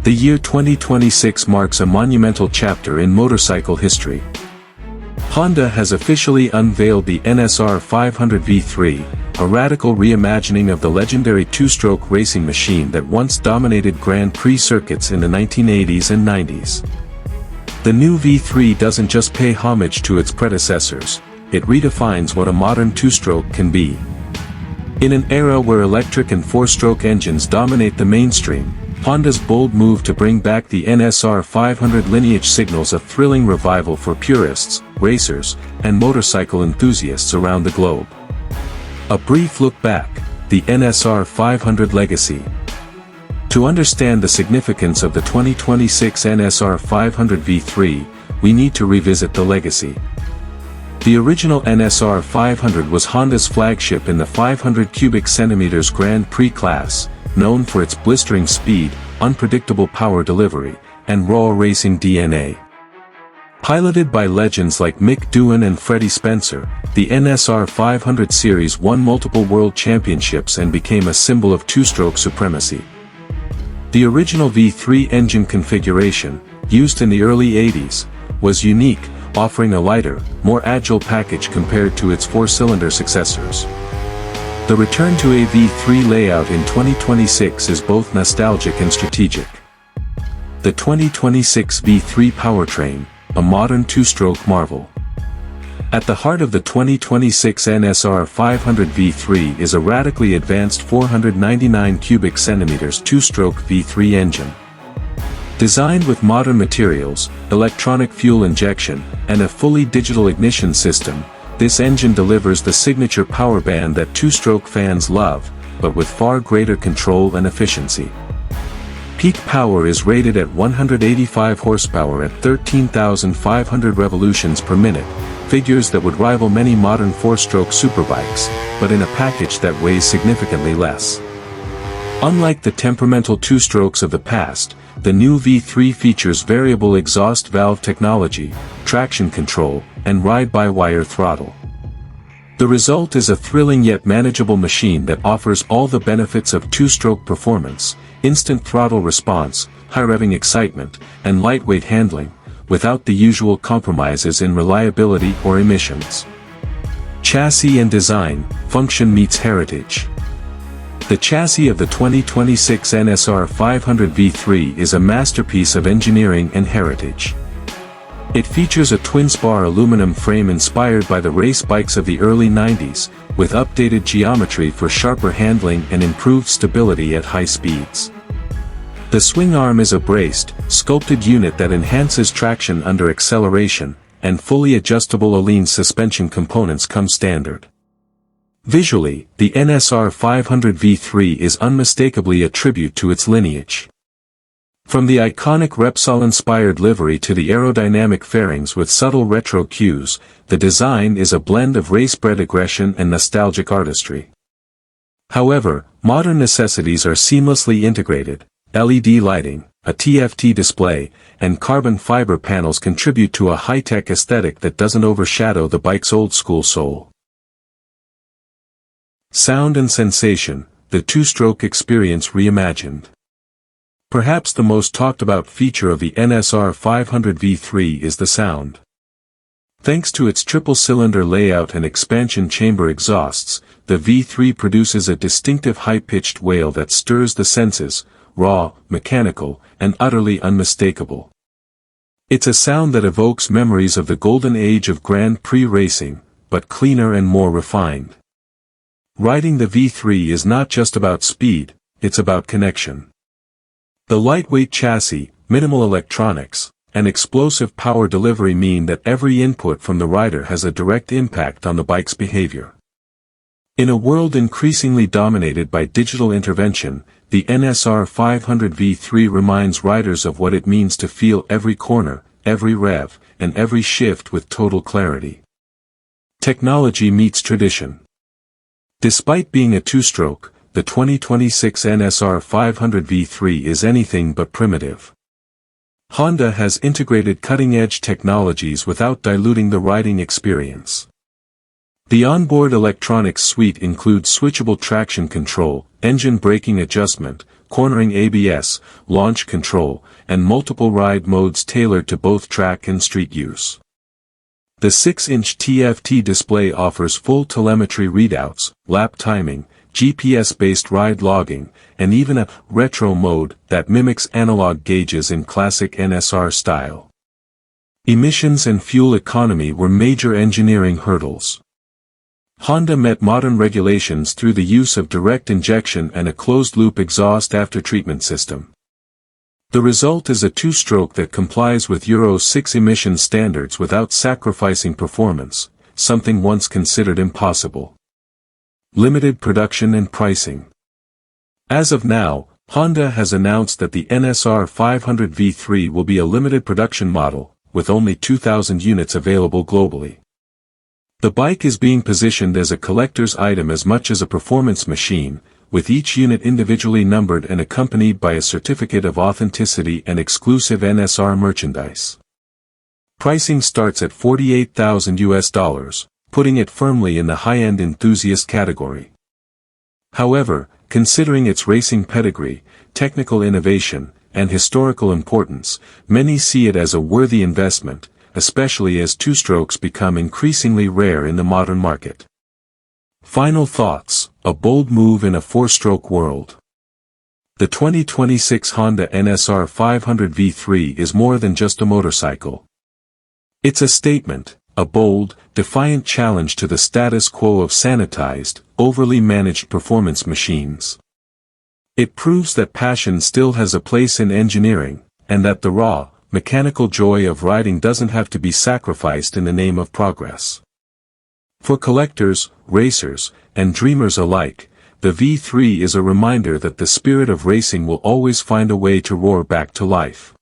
The year 2026 marks a monumental chapter in motorcycle history. Honda has officially unveiled the NSR500 V3, a radical reimagining of the legendary two-stroke racing machine that once dominated Grand Prix circuits in the 1980s and 90s. The new V3 doesn't just pay homage to its predecessors, it redefines what a modern two-stroke can be. In an era where electric and four-stroke engines dominate the mainstream, Honda's bold move to bring back the NSR500 lineage signals a thrilling revival for purists, racers, and motorcycle enthusiasts around the globe. A brief look back, the NSR500 legacy. To understand the significance of the 2026 NSR500 V3, we need to revisit the legacy. The original NSR500 was Honda's flagship in the 500 cubic centimeters Grand Prix class, known for its blistering speed, unpredictable power delivery, and raw racing DNA. Piloted by legends like Mick Doohan and Freddie Spencer, the NSR500 series won multiple world championships and became a symbol of two-stroke supremacy. The original V3 engine configuration, used in the early 80s, was unique, offering a lighter, more agile package compared to its four-cylinder successors. The return to a V3 layout in 2026 is both nostalgic and strategic. The 2026 V3 powertrain, a modern two-stroke marvel. At the heart of the 2026 NSR500 V3 is a radically advanced 499 cubic centimeters two-stroke V3 engine. Designed with modern materials, electronic fuel injection, and a fully digital ignition system, this engine delivers the signature power band that two-stroke fans love, but with far greater control and efficiency. Peak power is rated at 185 horsepower at 13,500 revolutions per minute, figures that would rival many modern four-stroke superbikes, but in a package that weighs significantly less. Unlike the temperamental two-strokes of the past, the new V3 features variable exhaust valve technology, traction control, and ride-by-wire throttle. The result is a thrilling yet manageable machine that offers all the benefits of two-stroke performance, instant throttle response, high-revving excitement, and lightweight handling, without the usual compromises in reliability or emissions. Chassis and design, function meets heritage. The chassis of the 2026 NSR500 V3 is a masterpiece of engineering and heritage. It features a twin-spar aluminum frame inspired by the race bikes of the early 90s, with updated geometry for sharper handling and improved stability at high speeds. The swing arm is a braced, sculpted unit that enhances traction under acceleration, and fully adjustable Alline suspension components come standard. Visually, the NSR500 V3 is unmistakably a tribute to its lineage. From the iconic Repsol-inspired livery to the aerodynamic fairings with subtle retro cues, the design is a blend of race-bred aggression and nostalgic artistry. However, modern necessities are seamlessly integrated. LED lighting, a TFT display, and carbon fiber panels contribute to a high-tech aesthetic that doesn't overshadow the bike's old-school soul. Sound and sensation, the two-stroke experience reimagined. Perhaps the most talked-about feature of the NSR500 V3 is the sound. Thanks to its triple-cylinder layout and expansion chamber exhausts, the V3 produces a distinctive high-pitched wail that stirs the senses, raw, mechanical, and utterly unmistakable. It's a sound that evokes memories of the golden age of Grand Prix racing, but cleaner and more refined. Riding the V3 is not just about speed, it's about connection. The lightweight chassis, minimal electronics, and explosive power delivery mean that every input from the rider has a direct impact on the bike's behavior. In a world increasingly dominated by digital intervention, the NSR500 V3 reminds riders of what it means to feel every corner, every rev, and every shift with total clarity. Technology meets tradition. Despite being a two-stroke, the 2026 NSR500 V3 is anything but primitive. Honda has integrated cutting-edge technologies without diluting the riding experience. The onboard electronics suite includes switchable traction control, engine braking adjustment, cornering ABS, launch control, and multiple ride modes tailored to both track and street use. The 6-inch TFT display offers full telemetry readouts, lap timing, GPS-based ride logging, and even a retro mode that mimics analog gauges in classic NSR style. Emissions and fuel economy were major engineering hurdles. Honda met modern regulations through the use of direct injection and a closed-loop exhaust after-treatment system. The result is a two-stroke that complies with Euro 6 emission standards without sacrificing performance, something once considered impossible. Limited production and pricing. As of now, Honda has announced that the NSR500 V3 will be a limited production model, with only 2,000 units available globally. The bike is being positioned as a collector's item as much as a performance machine, with each unit individually numbered and accompanied by a certificate of authenticity and exclusive NSR merchandise. Pricing starts at $48,000, putting it firmly in the high-end enthusiast category. However, considering its racing pedigree, technical innovation, and historical importance, many see it as a worthy investment, especially as two-strokes become increasingly rare in the modern market. Final thoughts: a bold move in a four-stroke world. The 2026 Honda NSR500 V3 is more than just a motorcycle. It's a statement, a bold, defiant challenge to the status quo of sanitized, overly managed performance machines. It proves that passion still has a place in engineering, and that the raw, mechanical joy of riding doesn't have to be sacrificed in the name of progress. For collectors, racers, and dreamers alike, the V3 is a reminder that the spirit of racing will always find a way to roar back to life.